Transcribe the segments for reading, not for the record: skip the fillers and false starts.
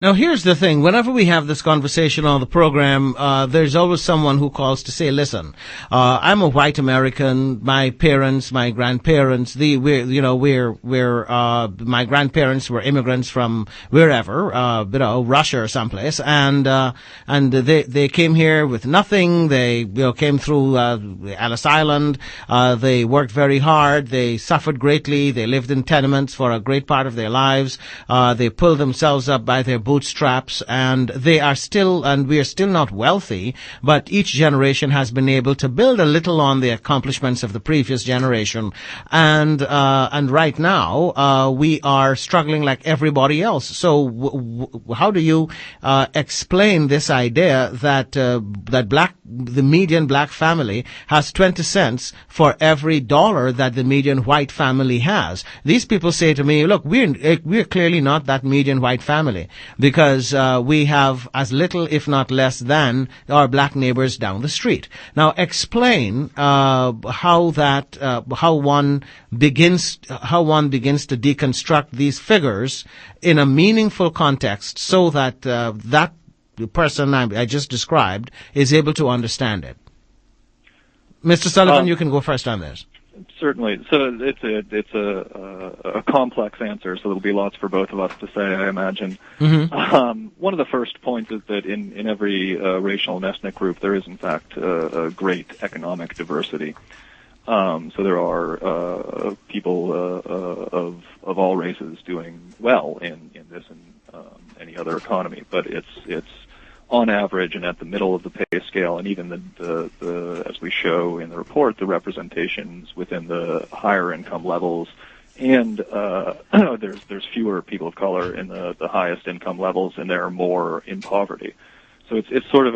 Now, here's the thing. Whenever we have this conversation on the program, there's always someone who calls to say, listen, I'm a white American. My parents, my grandparents, my grandparents were immigrants from wherever, Russia or someplace. And they came here with nothing. They, came through, Ellis Island. They worked very hard. They suffered greatly. They lived in tenements for a great part of their lives. They pulled themselves up by their bootstraps, and we are still not wealthy, but each generation has been able to build a little on the accomplishments of the previous generation, and right now we are struggling like everybody else. So how do you explain this idea that the median black family has 20 cents for every dollar that the median white family has? These people say to me, look, we're clearly not that median white family, because we have as little, if not less, than our black neighbors down the street. Now, explain how one begins to deconstruct these figures in a meaningful context, so that that person I just described is able to understand it. Mr. Sullivan, you can go first on this. Certainly. So it's a complex answer, so there'll be lots for both of us to say, I imagine. Mm-hmm. One of the first points is that in every racial and ethnic group there is, in fact, a great economic diversity. So there are people of all races doing well in this and any other economy, but it's on average and at the middle of the pay scale, and even the as we show in the report, the representations within the higher income levels, and there's fewer people of color in the highest income levels, and there are more in poverty. So it's sort of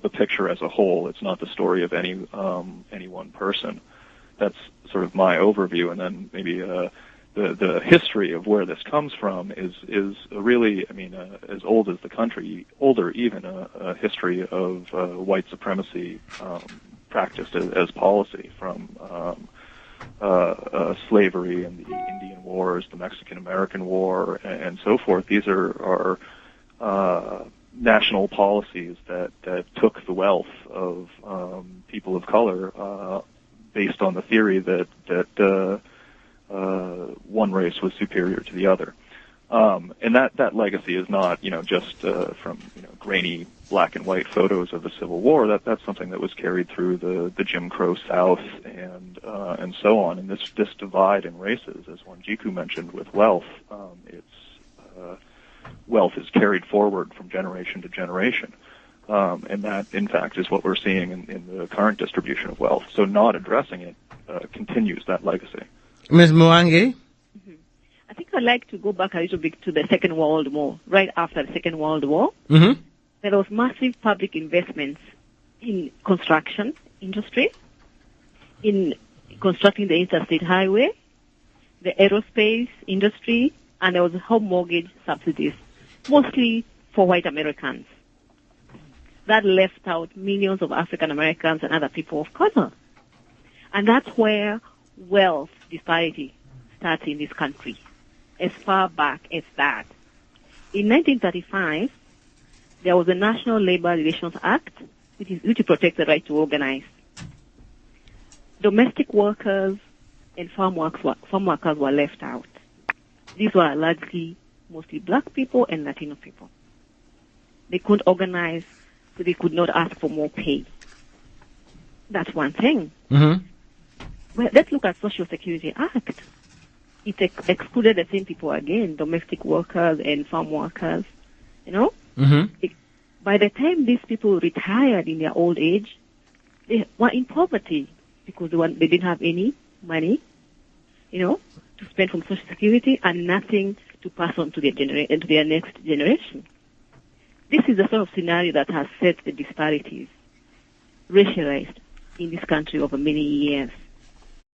the picture as a whole. It's not the story of any one person. That's sort of my overview, and then maybe the history of where this comes from is really, as old as the country, older even, a history of white supremacy practiced as policy from slavery and the Indian Wars, the Mexican-American War, and so forth. These are national policies that took the wealth of people of color based on the theory that one race was superior to the other. And that legacy is not, just from, grainy black and white photos of the Civil War. That's something that was carried through the Jim Crow South and so on. And this divide in races, as Wanjiku mentioned, with wealth, wealth is carried forward from generation to generation. And that, in fact, is what we're seeing in the current distribution of wealth. So not addressing it continues that legacy. Ms. Mwangi? Mm-hmm. I think I'd like to go back a little bit to the Second World War. Right after the Second World War, mm-hmm. there was massive public investments in construction industry, in constructing the interstate highway, the aerospace industry, and there was home mortgage subsidies, mostly for white Americans. That left out millions of African Americans and other people of color. And that's where wealth disparity starts in this country, as far back as that. In 1935, there was the National Labor Relations Act, which protects the right to organize. Domestic workers and farm workers were left out. These were largely mostly black people and Latino people. They couldn't organize, so they could not ask for more pay. That's one thing. Mm-hmm. Well, let's look at Social Security Act. It excluded the same people again, domestic workers and farm workers, Mm-hmm. By the time these people retired in their old age, they were in poverty because they didn't have any money, to spend from Social Security and nothing to pass on to their next generation. This is the sort of scenario that has set the disparities, racialized in this country over many years.